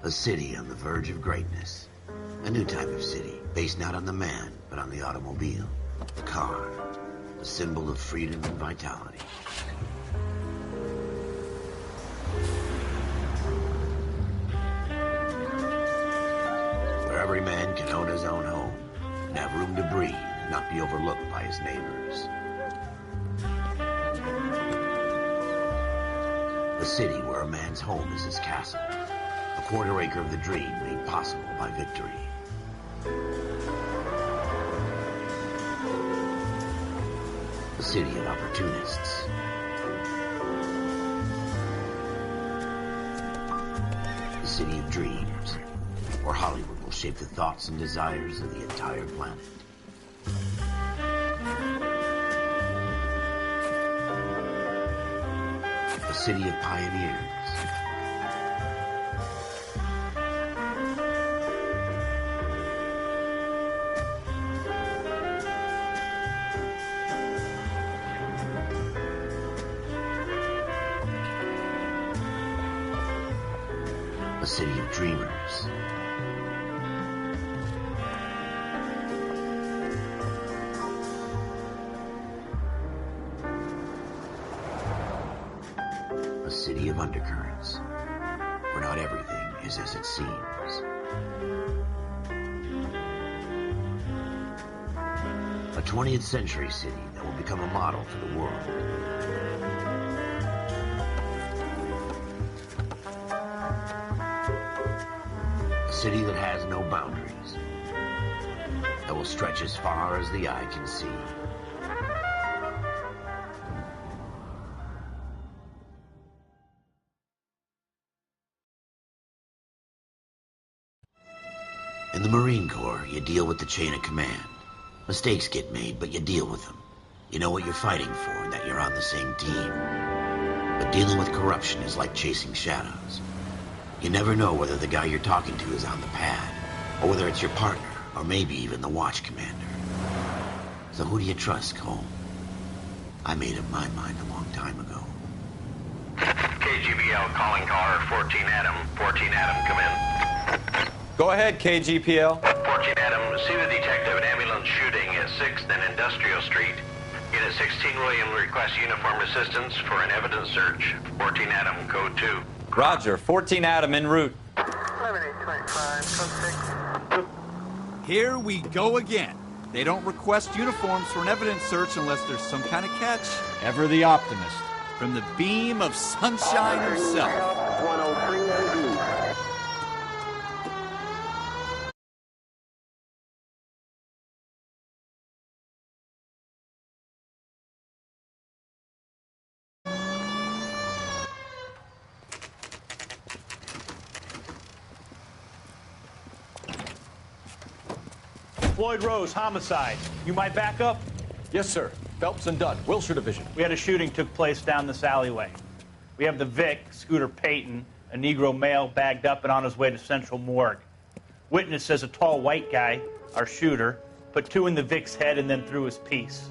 A city on the verge of greatness. A new type of city, based not on the man, but on the automobile. The car. The symbol of freedom and vitality. Where every man can own his own home, and have room to breathe, and not be overlooked by his neighbors. A city where a man's home is his castle. A quarter acre of the dream made possible by victory. A city of opportunists. A city of dreams, where Hollywood will shape the thoughts and desires of the entire planet. A city of pioneers. A city of dreamers. A city of undercurrents, where not everything is as it seems. A 20th century city that will become a model for the world. A city that has no boundaries, that will stretch as far as the eye can see. In the Marine Corps, you deal with the chain of command. Mistakes get made, but you deal with them. You know what you're fighting for and that you're on the same team. But dealing with corruption is like chasing shadows. You never know whether the guy you're talking to is on the pad, or whether it's your partner, or maybe even the watch commander. So who do you trust, Cole? I made up my mind a long time ago. KGBL calling caller 14 Adam. 14 Adam, come in. Go ahead, KGPL. 14 Adam, see the detective at ambulance shooting at 6th and Industrial Street. Unit 16 William requests uniform assistance for an evidence search. 14 Adam, code 2. Roger, 14 Adam en route. 11825, code 6. Here we go again. They don't request uniforms for an evidence search unless there's some kind of catch. Ever the optimist. From the beam of sunshine himself. 103 AD. Floyd Rose, homicide. You might back up? Yes, sir. Phelps and Dunn, Wilshire Division. We had a shooting took place down this alleyway. We have the Vic, Scooter Payton, a Negro male bagged up and on his way to Central Morgue. Witness says a tall white guy, our shooter, put 2 in the Vic's head and then threw his piece.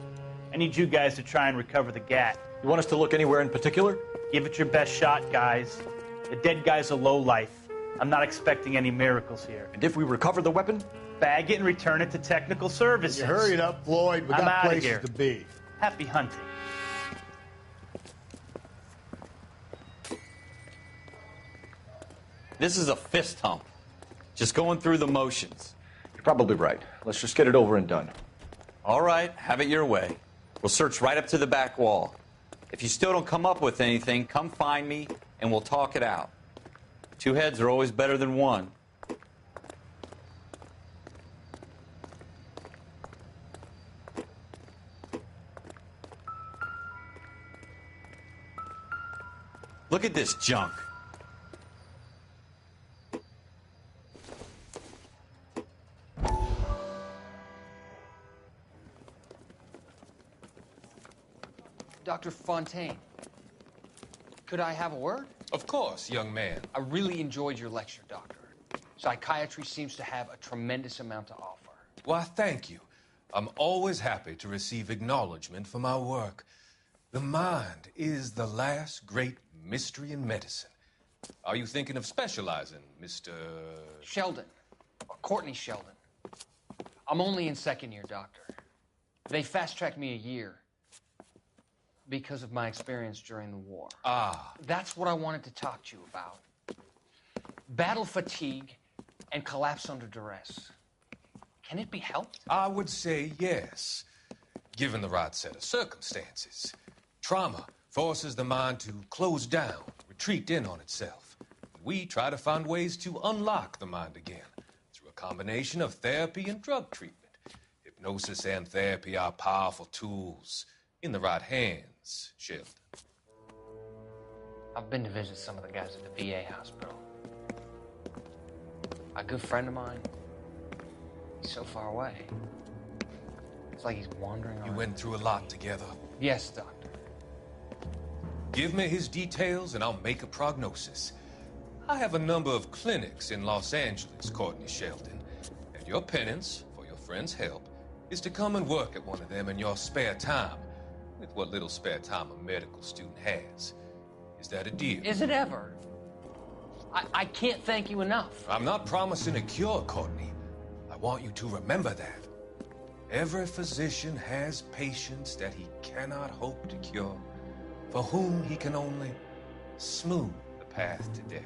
I need you guys to try and recover the gat. You want us to look anywhere in particular? Give it your best shot, guys. The dead guy's a lowlife. I'm not expecting any miracles here. And if we recover the weapon? Bag it and return it to technical services. You hurry it up, Floyd. We I'm got outta places here. to be. Happy hunting. This is a fist hump. Just going through the motions. You're probably right. Let's just get it over and done. All right, have it your way. We'll search right up to the back wall. If you still don't come up with anything, come find me and we'll talk it out. 2 heads are always better than 1. Look at this junk. Dr. Fontaine, could I have a word? Of course, young man. I really enjoyed your lecture, Doctor. Psychiatry seems to have a tremendous amount to offer. Why, thank you. I'm always happy to receive acknowledgement for my work. The mind is the last great mystery in medicine. Are you thinking of specializing, Mr. Sheldon. Or Courtney Sheldon. I'm only in second year, Doctor. They fast-tracked me a year because of my experience during the war. Ah. That's what I wanted to talk to you about. Battle fatigue and collapse under duress. Can it be helped? I would say yes, given the right set of circumstances. Trauma forces the mind to close down, retreat in on itself. We try to find ways to unlock the mind again through a combination of therapy and drug treatment. Hypnosis and therapy are powerful tools in the right hands, Sheldon. I've been to visit some of the guys at the VA hospital. A good friend of mine, he's so far away. It's like he's wandering around. You went through a lot together. Yes, Doctor. Give me his details and I'll make a prognosis. I have a number of clinics in Los Angeles, Courtney Sheldon. And your penance, for your friend's help, is to come and work at one of them in your spare time, with what little spare time a medical student has. Is that a deal? Is it ever? I can't thank you enough. I'm not promising a cure, Courtney. I want you to remember that. Every physician has patients that he cannot hope to cure, for whom he can only smooth the path to death.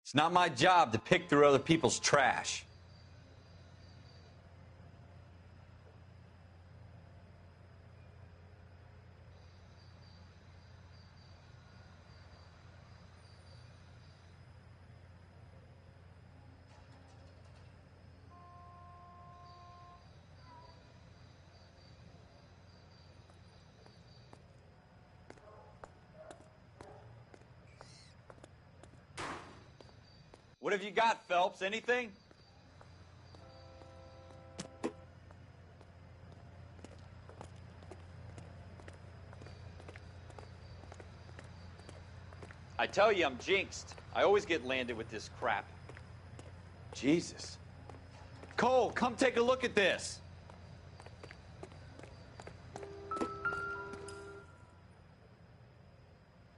It's not my job to pick through other people's trash. What have you got, Phelps? Anything? I tell you, I'm jinxed. I always get landed with this crap. Jesus. Cole, come take a look at this.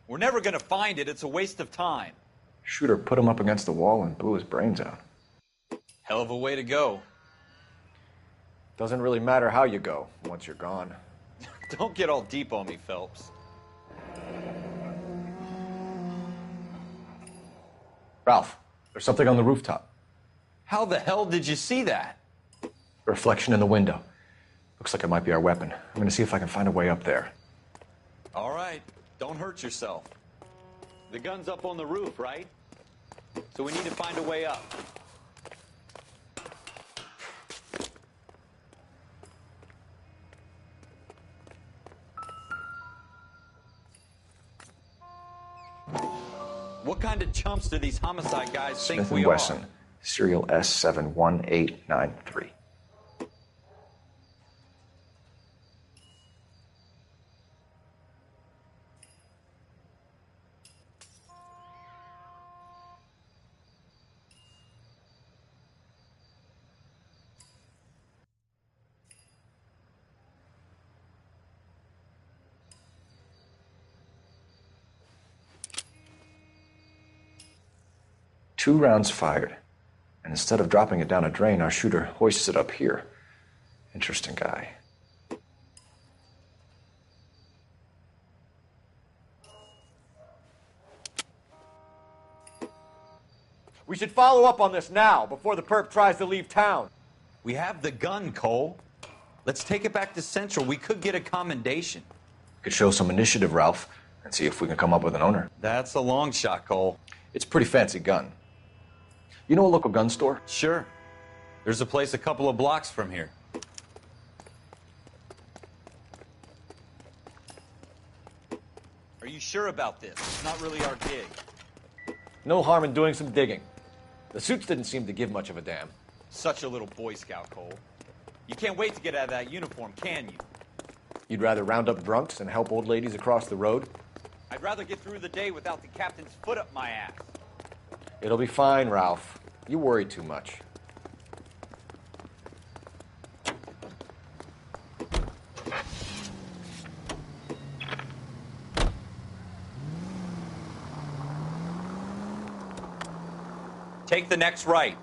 We're never gonna find it. It's a waste of time. Shooter put him up against the wall and blew his brains out. Hell of a way to go. Doesn't really matter how you go once you're gone. Don't get all deep on me, Phelps. Ralph, there's something on the rooftop. How the hell did you see that? A reflection in the window. Looks like it might be our weapon. I'm gonna see if I can find a way up there. All right, don't hurt yourself. The gun's up on the roof, right? So we need to find a way up. What kind of chumps do these homicide guys think Smith we & are? Wesson, serial S71893. Two rounds fired, and instead of dropping it down a drain, our shooter hoists it up here. Interesting guy. We should follow up on this now, before the perp tries to leave town. We have the gun, Cole. Let's take it back to Central. We could get a commendation. Could show some initiative, Ralph, and see if we can come up with an owner. That's a long shot, Cole. It's a pretty fancy gun. You know a local gun store? Sure. There's a place a couple of blocks from here. Are you sure about this? It's not really our gig. No harm in doing some digging. The suits didn't seem to give much of a damn. Such a little Boy Scout, Cole. You can't wait to get out of that uniform, can you? You'd rather round up drunks than help old ladies across the road? I'd rather get through the day without the captain's foot up my ass. It'll be fine, Ralph. You worry too much. Take the next right.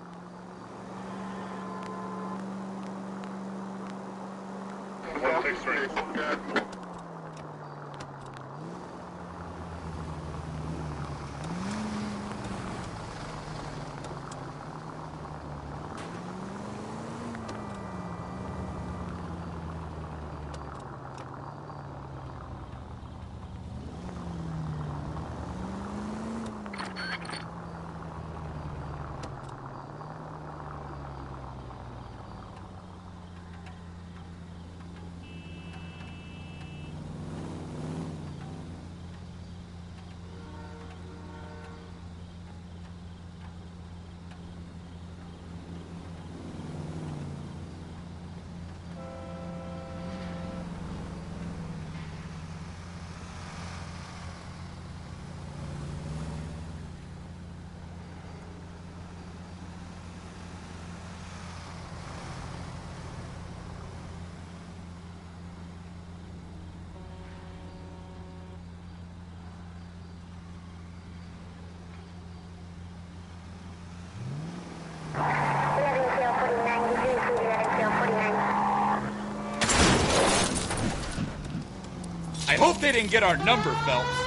I hope they didn't get our number, Phelps.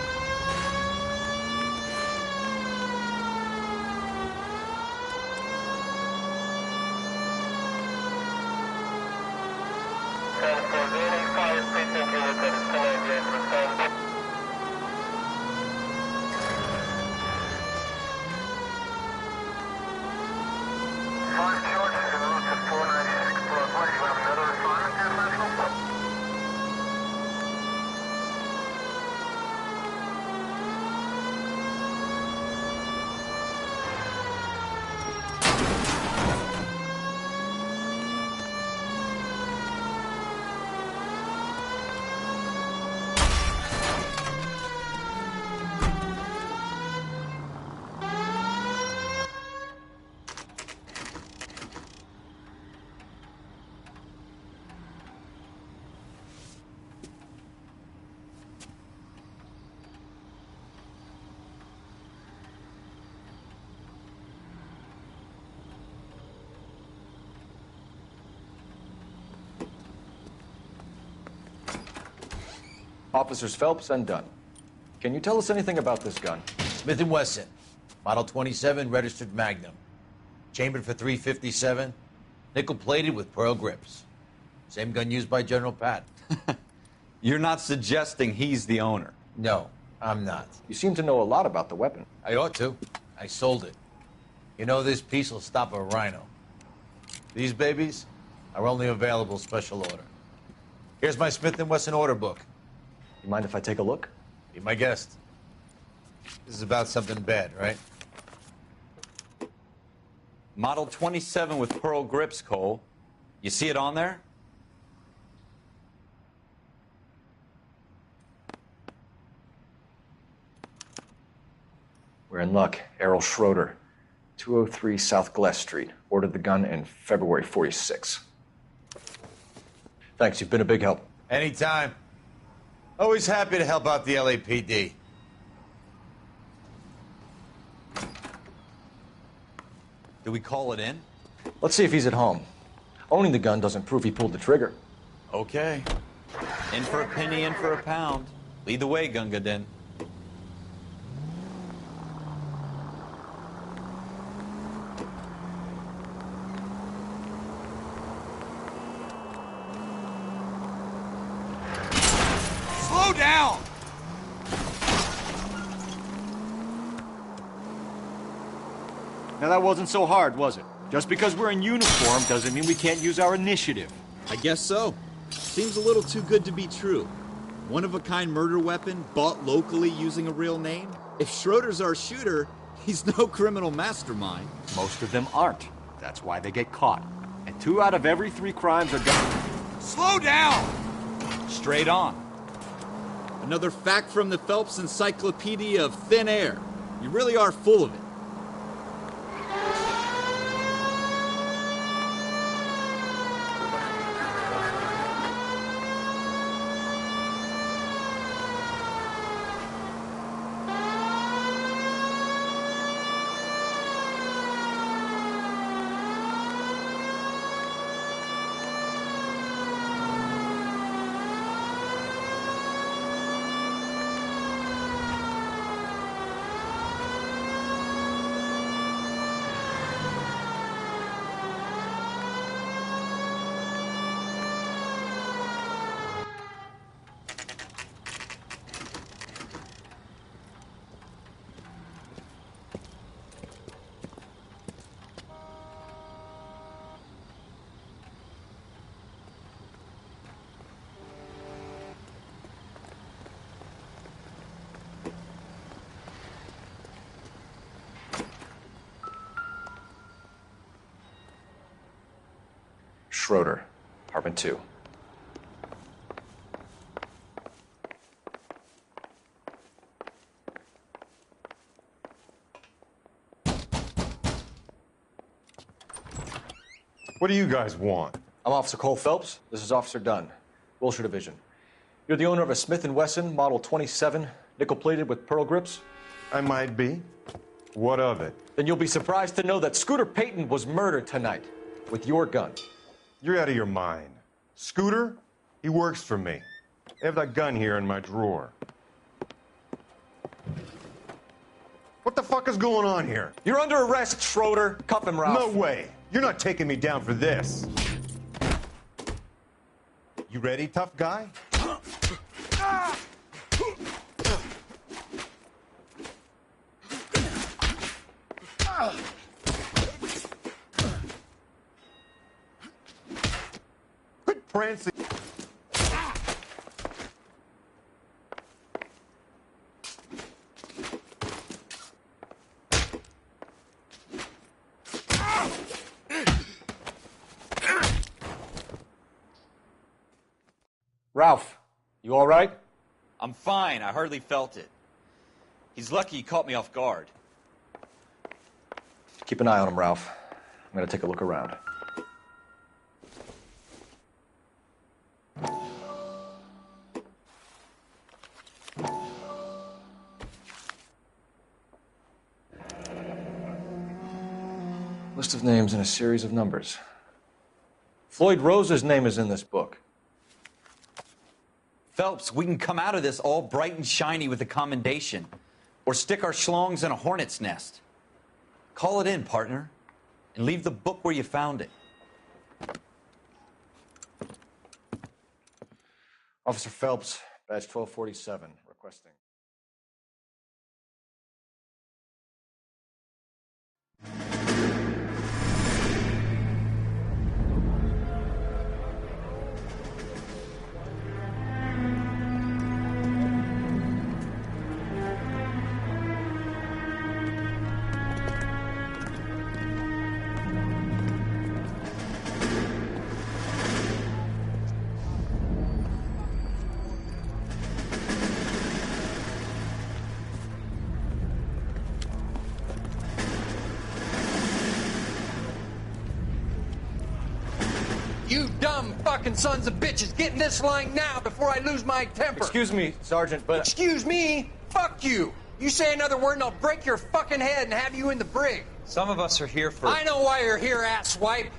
Officers Phelps and Dunn. Can you tell us anything about this gun? Smith & Wesson, Model 27, registered Magnum. Chambered for .357, nickel-plated with pearl grips. Same gun used by General Patton. You're not suggesting he's the owner? No, I'm not. You seem to know a lot about the weapon. I ought to. I sold it. You know, this piece will stop a rhino. These babies are only available special order. Here's my Smith & Wesson order book. You mind if I take a look? Be my guest. This is about something bad, right? Model 27 with pearl grips, Cole. You see it on there? We're in luck. Errol Schroeder, 203 South Glass Street. Ordered the gun in February '46. Thanks, you've been a big help. Anytime. Always happy to help out the LAPD. Do we call it in? Let's see if he's at home. Owning the gun doesn't prove he pulled the trigger. Okay. In for a penny, in for a pound. Lead the way, Gunga Din. Slow down! Now that wasn't so hard, was it? Just because we're in uniform doesn't mean we can't use our initiative. I guess so. Seems a little too good to be true. One-of-a-kind murder weapon bought locally using a real name? If Schroeder's our shooter, he's no criminal mastermind. Most of them aren't. That's why they get caught. And 2 out of every 3 crimes are done. Slow down! Straight on. Another fact from the Phelps Encyclopedia of Thin Air. You really are full of it. Schroeder, apartment 2. What do you guys want? I'm Officer Cole Phelps. This is Officer Dunn, Wilshire Division. You're the owner of a Smith & Wesson Model 27, nickel-plated with pearl grips? I might be. What of it? Then you'll be surprised to know that Scooter Payton was murdered tonight with your gun. You're out of your mind. Scooter? He works for me. I have that gun here in my drawer. What the fuck is going on here? You're under arrest, Schroeder. Cuff him, Ralph. No way. You're not taking me down for this. You ready, tough guy? Quit prancing. Ralph, you all right? I'm fine. I hardly felt it. He's lucky he caught me off guard. Keep an eye on him, Ralph. I'm going to take a look around. List of names and a series of numbers. Floyd Rose's name is in this book. Phelps, we can come out of this all bright and shiny with a commendation. Or stick our schlongs in a hornet's nest. Call it in, partner. And leave the book where you found it. Officer Phelps, badge 1247, requesting. You dumb fucking sons of bitches, get in this line now before I lose my temper. Excuse me, Sergeant, but... Excuse me? Fuck you. You say another word and I'll break your fucking head and have you in the brig. Some of us are here for... I know why you're here, asswipe.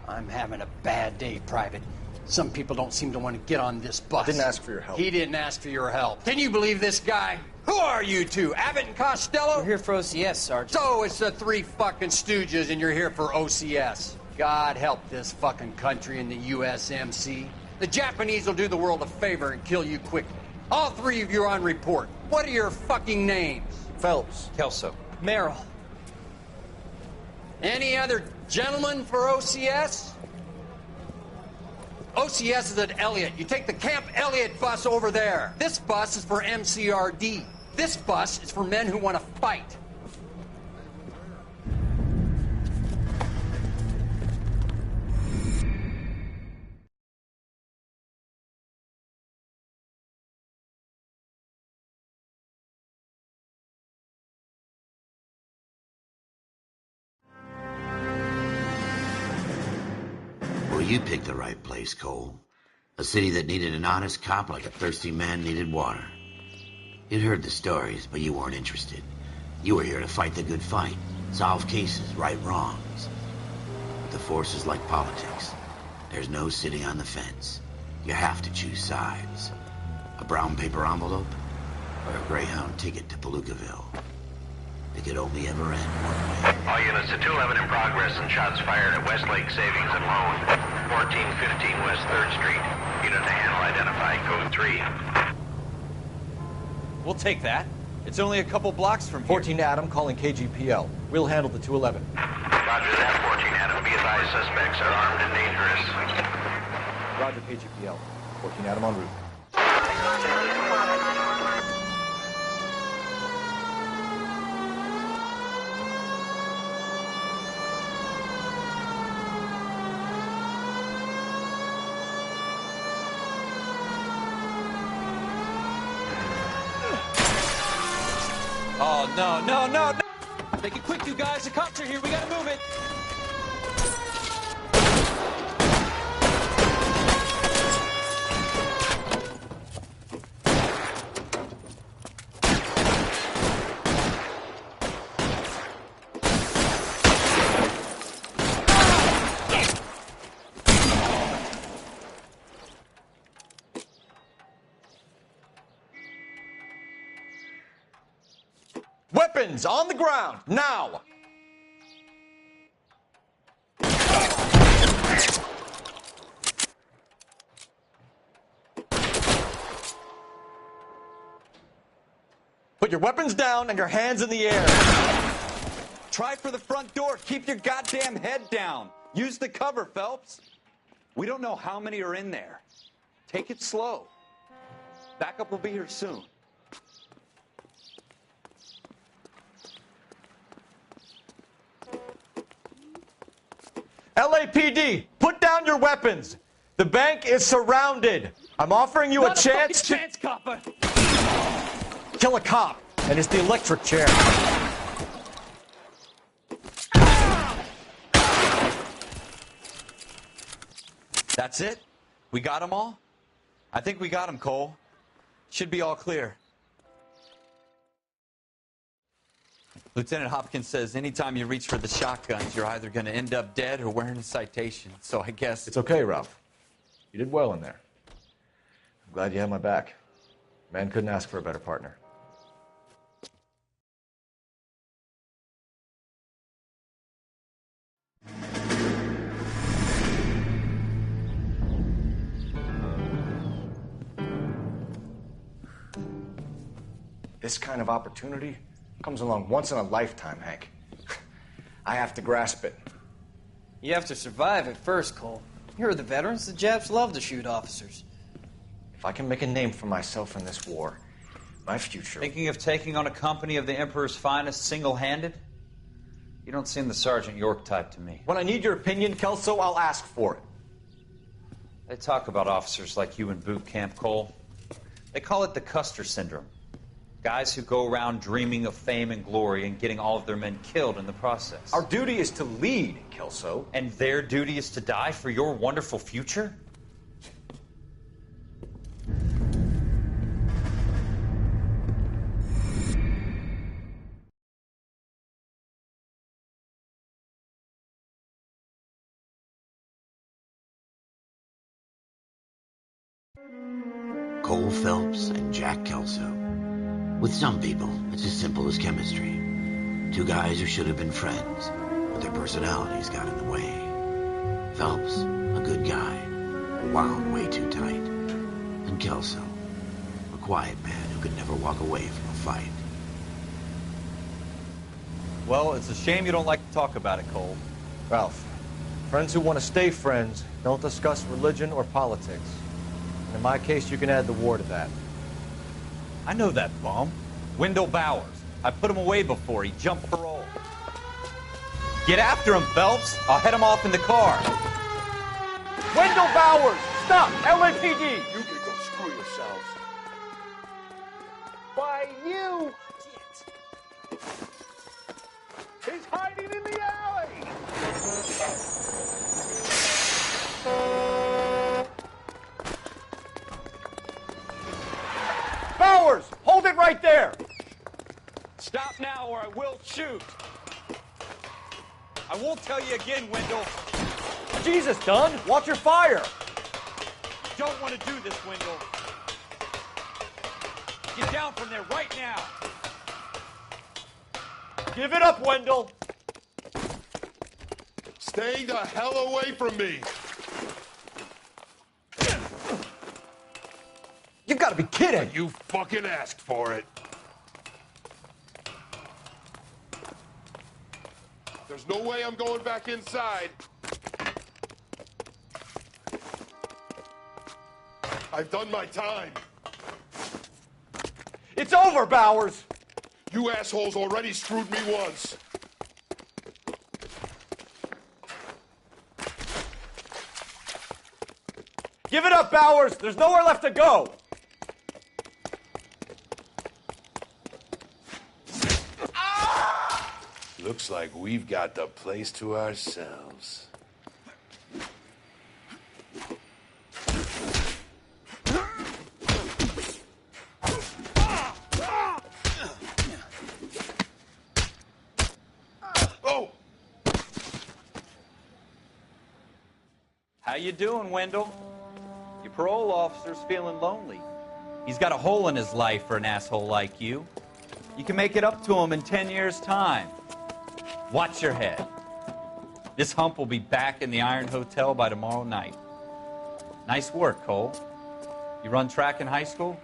I'm having a bad day, Private. Some people don't seem to want to get on this bus. I didn't ask for your help. He didn't ask for your help. Can you believe this guy? Who are you two? Abbott and Costello? We're here for OCS, Sergeant. So it's the three fucking stooges and you're here for OCS. God help this fucking country and the USMC. The Japanese will do the world a favor and kill you quickly. All three of you are on report. What are your fucking names? Phelps. Kelso. Merrill. Any other gentlemen for OCS? OCS is at Elliott. You take the Camp Elliott bus over there. This bus is for MCRD. This bus is for men who want to fight. Well, you picked the right place, Cole. A city that needed an honest cop like a thirsty man needed water. You'd heard the stories, but you weren't interested. You were here to fight the good fight, solve cases, right wrongs. But the force is like politics. There's no sitting on the fence. You have to choose sides. A brown paper envelope or a Greyhound ticket to Palookaville. It could only ever end one way. All units to 211 in progress and shots fired at Westlake Savings and Loan, 1415 West 3rd Street. Unit to handle identify, code 3. We'll take that. It's only a couple blocks from here. 14 Adam calling KGPL. We'll handle the 211. Roger that, 14 Adam. Be advised, suspects are armed and dangerous. Roger, KGPL. 14 Adam en route. No, no, no, no! Make it quick, you guys. The cops are here. We gotta move it. Weapons on the ground, now! Put your weapons down and your hands in the air. Try for the front door. Keep your goddamn head down. Use the cover, Phelps. We don't know how many are in there. Take it slow. Backup will be here soon. LAPD, put down your weapons. The bank is surrounded. I'm offering you a chance to... chance, copper. Kill a cop, and it's the electric chair. That's it? We got them all? I think we got them, Cole. Should be all clear. Lieutenant Hopkins says anytime you reach for the shotguns, you're either going to end up dead or wearing a citation. So I guess... It's okay, Ralph. You did well in there. I'm glad you had my back. Man couldn't ask for a better partner. This kind of opportunity comes along once in a lifetime, Hank. I have to grasp it. You have to survive it first, Cole. You're the veterans. The Japs love to shoot officers. If I can make a name for myself in this war, my future... Thinking of taking on a company of the Emperor's finest single-handed? You don't seem the Sergeant York type to me. When I need your opinion, Kelso, I'll ask for it. They talk about officers like you in boot camp, Cole. They call it the Custer syndrome. Guys who go around dreaming of fame and glory and getting all of their men killed in the process. Our duty is to lead, Kelso. And their duty is to die for your wonderful future? Cole Phelps and Jack Kelso. With some people, it's as simple as chemistry. Two guys who should have been friends, but their personalities got in the way. Phelps, a good guy, wound way too tight. And Kelso, a quiet man who could never walk away from a fight. Well, it's a shame you don't like to talk about it, Cole. Ralph, friends who want to stay friends don't discuss religion or politics. And in my case, you can add the war to that. I know that bum. Wendell Bowers. I put him away before. He jumped parole. Get after him, Phelps. I'll head him off in the car. Wendell Bowers! Stop! LAPD! You can go screw yourselves. Why, you... He's hiding in the alley! Bowers! Hold it right there! Stop now or I will shoot. I won't tell you again, Wendell. Jesus, Dunn! Watch your fire! Don't want to do this, Wendell. Get down from there right now. Give it up, Wendell! Stay the hell away from me! You've got to be kidding! You fucking asked for it. There's no way I'm going back inside. I've done my time. It's over, Bowers! You assholes already screwed me once. Give it up, Bowers! There's nowhere left to go! Looks like we've got the place to ourselves. Oh! How you doing, Wendell? Your parole officer's feeling lonely. He's got a hole in his life for an asshole like you. You can make it up to him in 10 years' time. Watch your head. This hump will be back in the Iron Hotel by tomorrow night. Nice work, Cole. You run track in high school?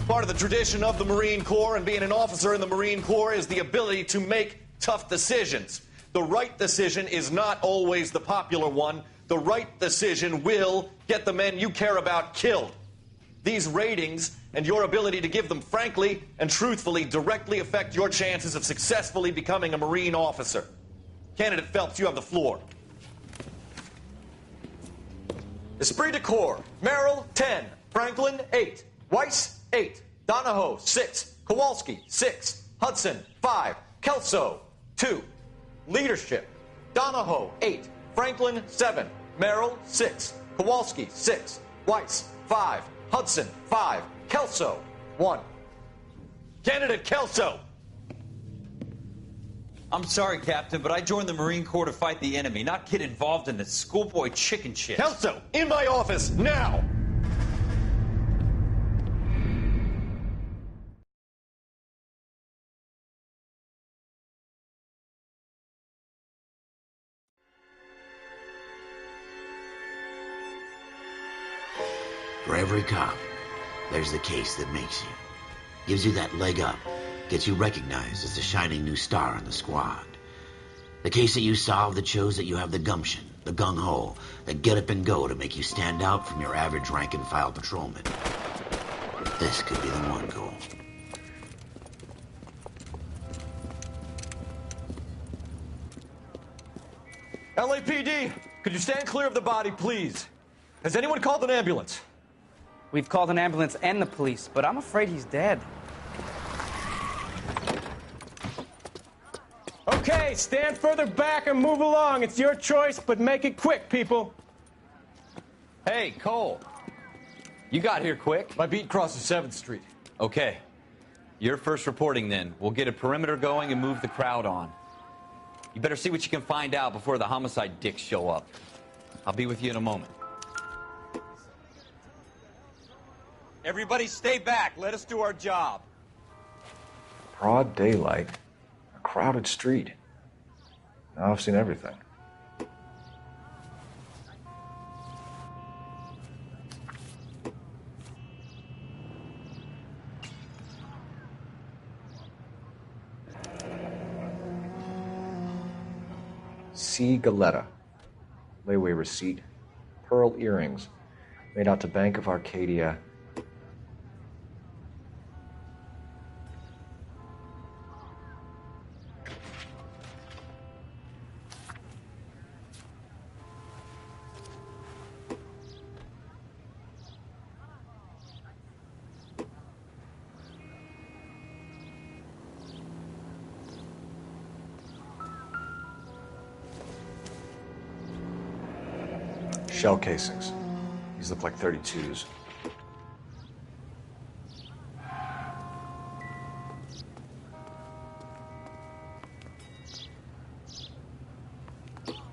Part of the tradition of the Marine Corps and being an officer in the Marine Corps is the ability to make tough decisions. The right decision is not always the popular one. The right decision will get the men you care about killed. These ratings and your ability to give them frankly and truthfully directly affect your chances of successfully becoming a Marine officer. Candidate Phelps, you have the floor. Esprit de Corps, Merrill, 10. Franklin, 8. Weiss, 8. Donahoe, 6. Kowalski, 6. Hudson, 5. Kelso, 2. Leadership, Donahoe, 8. Franklin, 7. Merrill, 6. Kowalski, 6. Weiss, 5. Hudson, 5. Kelso, 1. Candidate Kelso. I'm sorry, Captain, but I joined the Marine Corps to fight the enemy, not get involved in this schoolboy chicken shit. Kelso, in my office, now! For every cop, there's the case that makes you. Gives you that leg up. Gets you recognized as the shining new star in the squad. The case that you solve that shows that you have the gumption, the gung-ho, the get up and go to make you stand out from your average rank-and-file patrolman. This could be the one, Cole. LAPD, could you stand clear of the body, please? Has anyone called an ambulance? We've called an ambulance and the police, but I'm afraid he's dead. Okay, stand further back and move along. It's your choice, but make it quick, people. Hey, Cole. You got here quick. My beat crosses 7th Street. Okay. You're first reporting then. We'll get a perimeter going and move the crowd on. You better see what you can find out before the homicide dicks show up. I'll be with you in a moment. Everybody stay back. Let us do our job. Broad daylight. A crowded street. Now I've seen everything. C. Galetta. Layaway receipt. Pearl earrings. Made out to Bank of Arcadia. Shell casings. These look like 32s.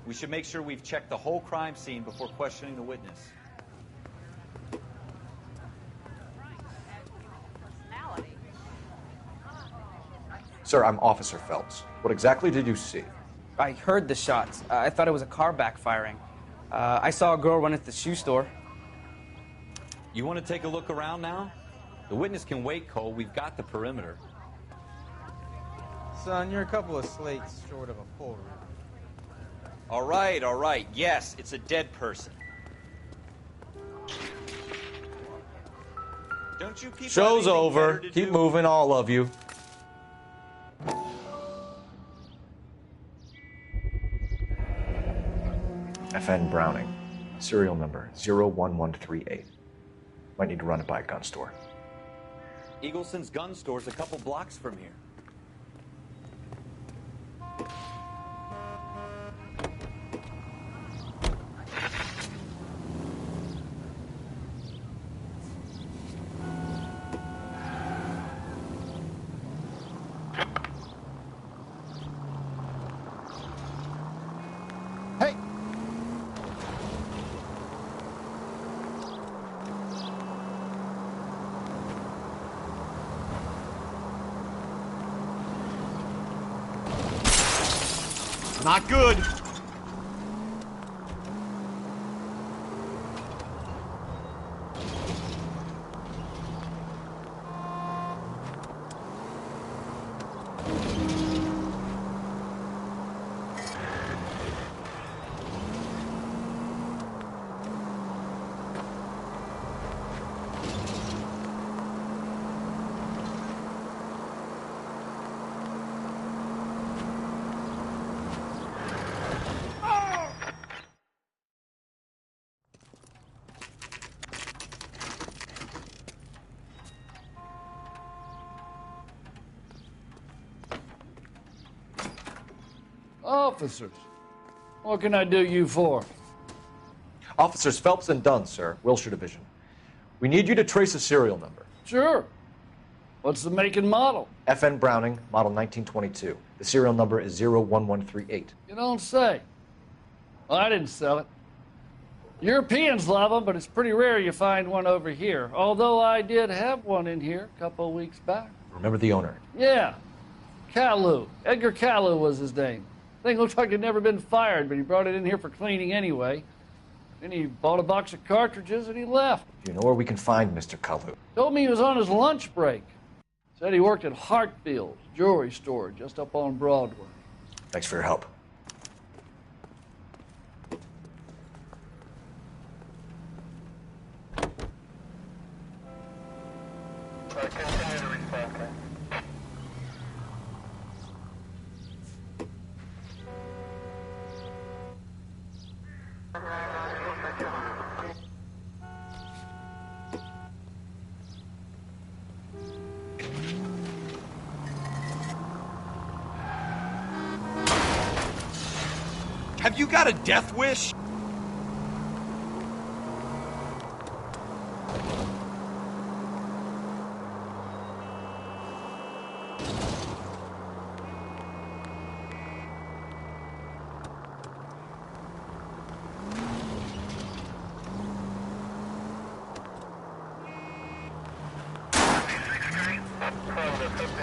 We should make sure we've checked the whole crime scene before questioning the witness. Sir, I'm Officer Phelps. What exactly did you see? I heard the shots. I thought it was a car backfiring. I saw a girl run at the shoe store. You want to take a look around now? The witness can wait, Cole. We've got the perimeter. Son, you're a couple of slates short of a full room. All right. Yes, it's a dead person. Don't you people Show's have anything over. better to Keep do? moving, all of you. FN Browning. Serial number 01138. Might need to run it by a gun store. Eagleson's gun store's a couple blocks from here. Not good. Officers, what can I do you for? Officers Phelps and Dunn, sir, Wilshire Division. We need you to trace a serial number. Sure. What's the make and model? FN Browning, model 1922. The serial number is 01138. You don't say. Well, I didn't sell it. Europeans love them, but it's pretty rare you find one over here. Although I did have one in here a couple of weeks back. Remember the owner? Yeah. Caillou. Edgar Caillou was his name. Thing looked like he'd never been fired, but he brought it in here for cleaning anyway. Then he bought a box of cartridges and he left. Do you know where we can find Mr. Kalu? Told me he was on his lunch break. Said he worked at Hartfield's jewelry store just up on Broadway. Thanks for your help. Have you got a death wish?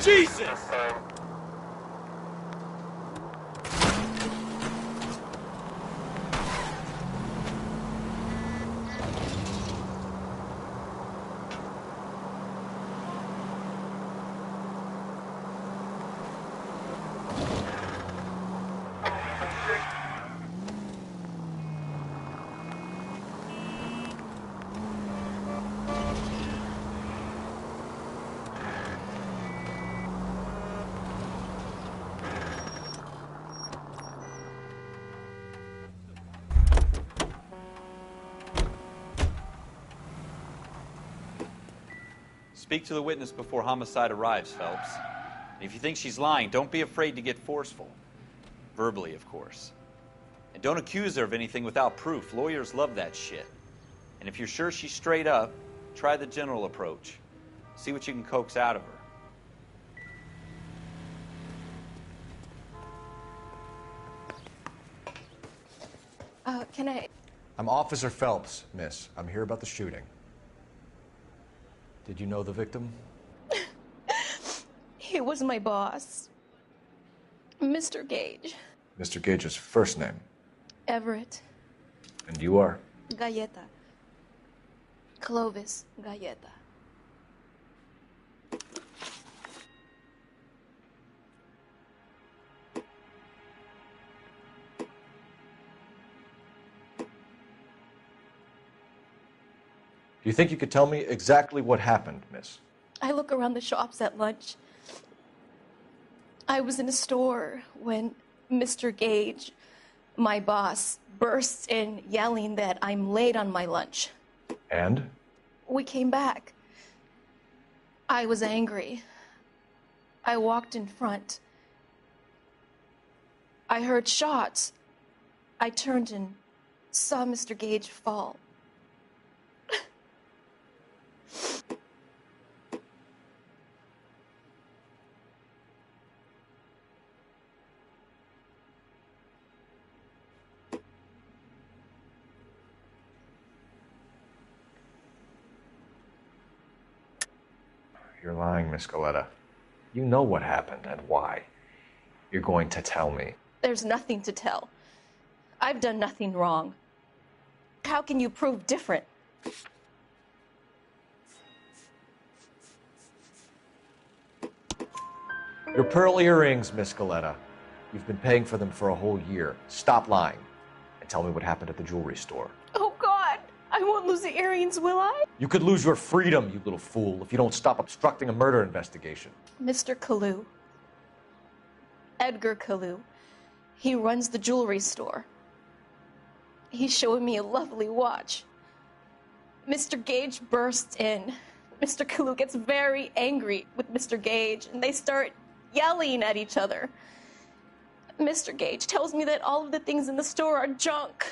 Jesus! Speak to the witness before homicide arrives, Phelps. And if you think she's lying, don't be afraid to get forceful. Verbally, of course. And don't accuse her of anything without proof. Lawyers love that shit. And if you're sure she's straight up, try the general approach. See what you can coax out of her. Can I... I'm Officer Phelps, miss. I'm here about the shooting. Did you know the victim? He was my boss. Mr. Gage. Mr. Gage's first name. Everett. And you are? Galleta. Clovis Galleta. Do you think you could tell me exactly what happened, miss? I look around the shops at lunch. I was in a store when Mr. Gage, my boss, bursts in yelling that I'm late on my lunch. And? We came back. I was angry. I walked in front. I heard shots. I turned and saw Mr. Gage fall. You're lying, Miss Galetta. You know what happened and why. You're going to tell me. There's nothing to tell. I've done nothing wrong. How can you prove different? Your pearl earrings, Miss Galetta. You've been paying for them for a whole year. Stop lying and tell me what happened at the jewelry store. Oh, God! I won't lose the earrings, will I? You could lose your freedom, you little fool, if you don't stop obstructing a murder investigation. Mr. Kalu. Edgar Kalu. He runs the jewelry store. He's showing me a lovely watch. Mr. Gage bursts in. Mr. Kalu gets very angry with Mr. Gage, and they start yelling at each other. Mr. Gage tells me that all of the things in the store are junk,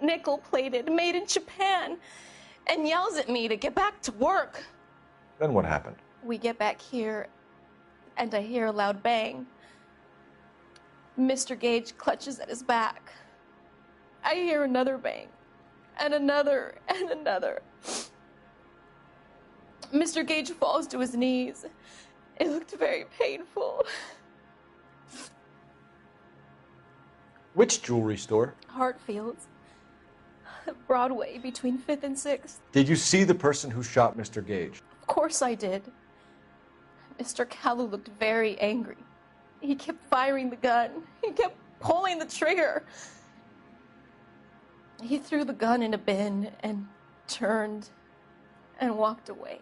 nickel-plated, made in Japan, and yells at me to get back to work. Then what happened? We get back here, and I hear a loud bang. Mr. Gage clutches at his back. I hear another bang, and another, and another. Mr. Gage falls to his knees. It looked very painful. Which jewelry store? Hartfield's. Broadway, between 5th and 6th. Did you see the person who shot Mr. Gage? Of course I did. Mr. Kalu looked very angry. He kept firing the gun. He kept pulling the trigger. He threw the gun in a bin and turned and walked away.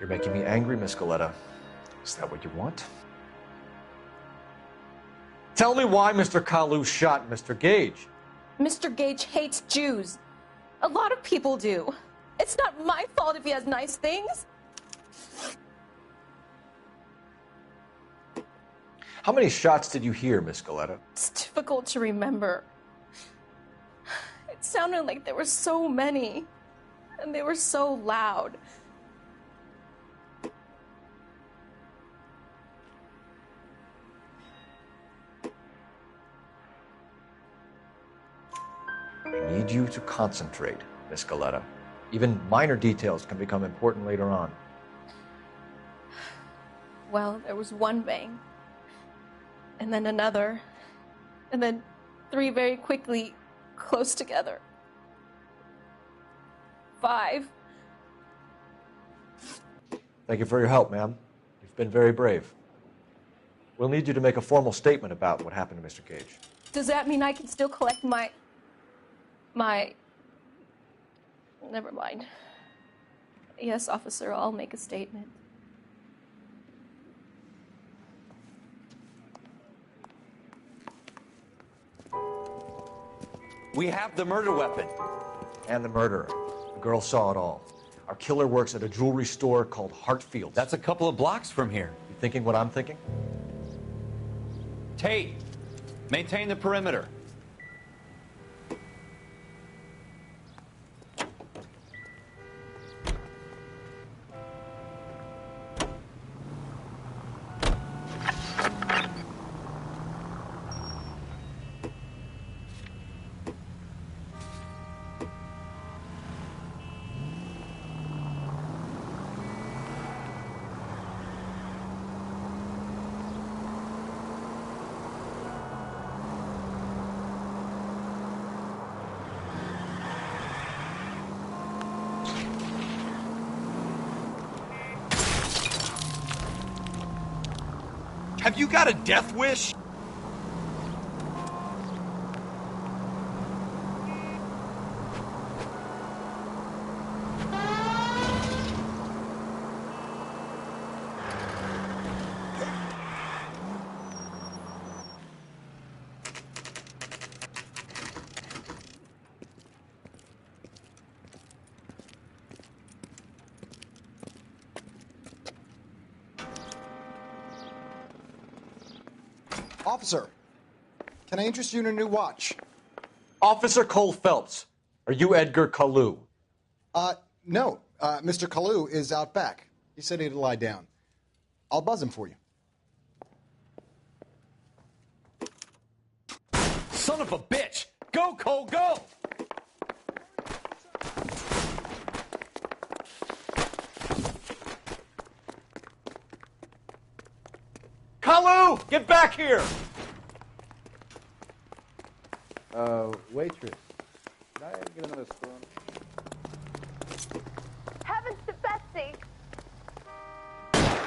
You're making me angry, Miss Galetta. Is that what you want? Tell me why Mr. Kalu shot Mr. Gage. Mr. Gage hates Jews. A lot of people do. It's not my fault if he has nice things. How many shots did you hear, Miss Galetta? It's difficult to remember. It sounded like there were so many, and they were so loud. I need you to concentrate, Miss Galetta. Even minor details can become important later on. Well, there was one bang, and then another, and then 3 very quickly, close together. 5. Thank you for your help, ma'am. You've been very brave. We'll need you to make a formal statement about what happened to Mr. Gage. Does that mean I can still collect my... Never mind. Yes, officer, I'll make a statement. We have the murder weapon. And the murderer. The girl saw it all. Our killer works at a jewelry store called Hartfield's. That's a couple of blocks from here. You thinking what I'm thinking? Tate, maintain the perimeter. Have you got a death wish? Officer, can I interest you in a new watch? Officer Cole Phelps, are you Edgar Kalu? No. Mr. Kalu is out back. He said he'd lie down. I'll buzz him for you. Son of a bitch! Go, Cole, go! Kalu, get back here! Waitress, can I get another spoon? Heavens to Betsy!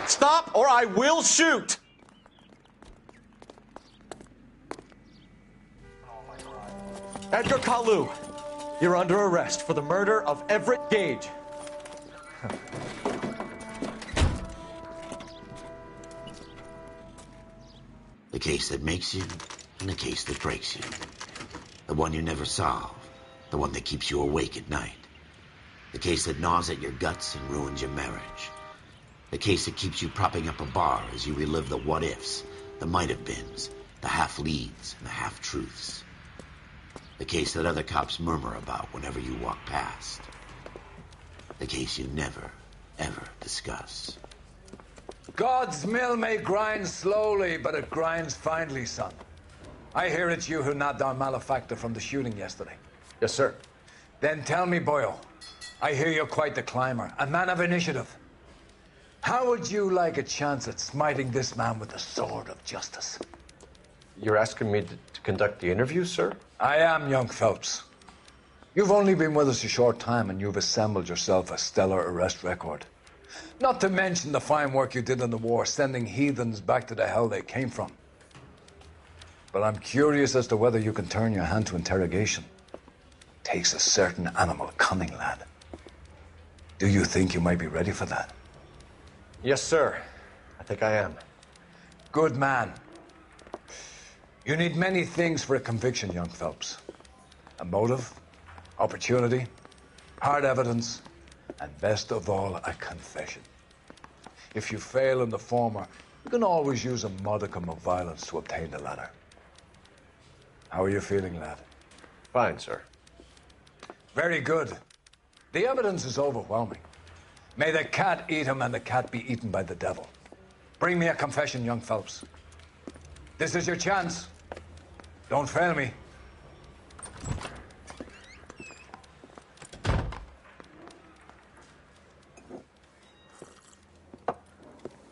Stop or I will shoot! Edgar Kalu, you're under arrest for the murder of Everett Gage. The case that makes you and the case that breaks you. The one you never solve. The one that keeps you awake at night. The case that gnaws at your guts and ruins your marriage. The case that keeps you propping up a bar as you relive the what-ifs, the might-have-beens, the half-leads, and the half-truths. The case that other cops murmur about whenever you walk past. The case you never, ever discuss. God's mill may grind slowly, but it grinds finely, son. I hear it's you who nabbed our malefactor from the shooting yesterday. Yes, sir. Then tell me, Boyle, I hear you're quite the climber, a man of initiative. How would you like a chance at smiting this man with the sword of justice? You're asking me to conduct the interview, sir? I am, young Phelps. You've only been with us a short time, and you've assembled yourself a stellar arrest record. Not to mention the fine work you did in the war, sending heathens back to the hell they came from. But I'm curious as to whether you can turn your hand to interrogation. Takes a certain animal cunning, lad. Do you think you might be ready for that? Yes, sir. I think I am. Good man. You need many things for a conviction, young Phelps. A motive, opportunity, hard evidence, and best of all, a confession. If you fail in the former, you can always use a modicum of violence to obtain the latter. How are you feeling, lad? Fine, sir. Very good. The evidence is overwhelming. May the cat eat him and the cat be eaten by the devil. Bring me a confession, young Phelps. This is your chance. Don't fail me.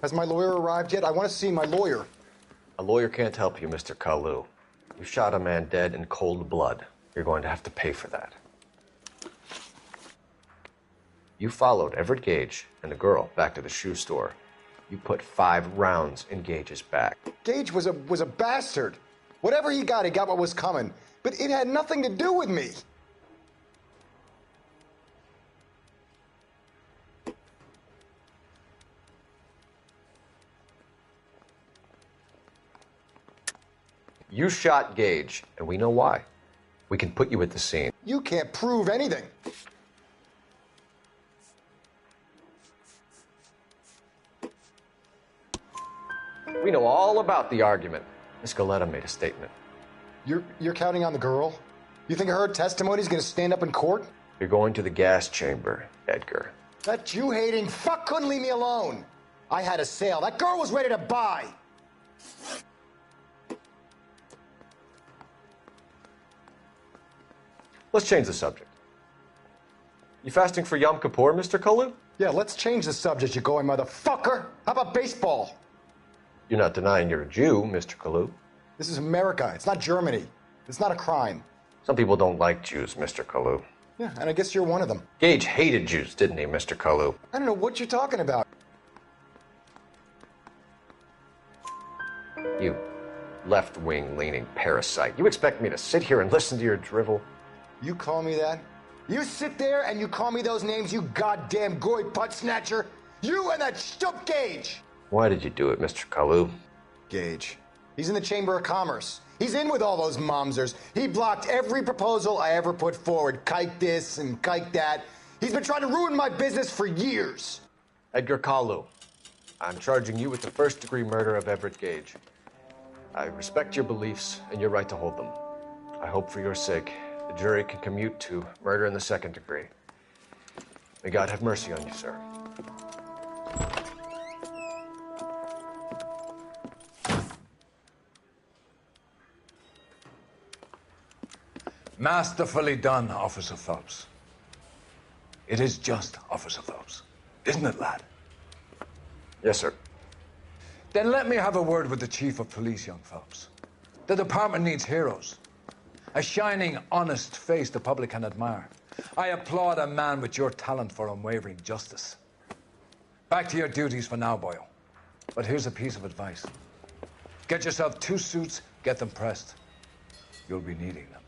Has my lawyer arrived yet? I want to see my lawyer. A lawyer can't help you, Mr. Kalu. You shot a man dead in cold blood. You're going to have to pay for that. You followed Everett Gage and the girl back to the shoe store. You put 5 rounds in Gage's back. Gage was a bastard. Whatever he got what was coming. But it had nothing to do with me. You shot Gage, and we know why. We can put you at the scene. You can't prove anything. We know all about the argument. Miss Goleta made a statement. You're counting on the girl? You think her testimony's gonna stand up in court? You're going to the gas chamber, Edgar. That Jew-hating fuck couldn't leave me alone. I had a sale. That girl was ready to buy. Let's change the subject. You fasting for Yom Kippur, Mr. Kalu? Yeah, let's change the subject, you going motherfucker. How about baseball? You're not denying you're a Jew, Mr. Kalu. This is America. It's not Germany. It's not a crime. Some people don't like Jews, Mr. Kalu. Yeah, and I guess you're one of them. Gage hated Jews, didn't he, Mr. Kalu? I don't know what you're talking about. You left-wing leaning parasite. You expect me to sit here and listen to your drivel? You call me that? You sit there and you call me those names, you goddamn goy butt snatcher? You and that stup Gage! Why did you do it, Mr. Kalu? Gage. He's in the Chamber of Commerce. He's in with all those momsers. He blocked every proposal I ever put forward. Kike this and kike that. He's been trying to ruin my business for years. Edgar Kalu, I'm charging you with the first-degree murder of Everett Gage. I respect your beliefs and your right to hold them. I hope for your sake the jury can commute to murder in the second degree. May God have mercy on you, sir. Masterfully done, Officer Phelps. It is just, Officer Phelps. Isn't it, lad? Yes, sir. Then let me have a word with the Chief of Police, young Phelps. The department needs heroes. A shining, honest face the public can admire. I applaud a man with your talent for unwavering justice. Back to your duties for now, Boyle. But here's a piece of advice. Get yourself 2 suits, get them pressed. You'll be needing them.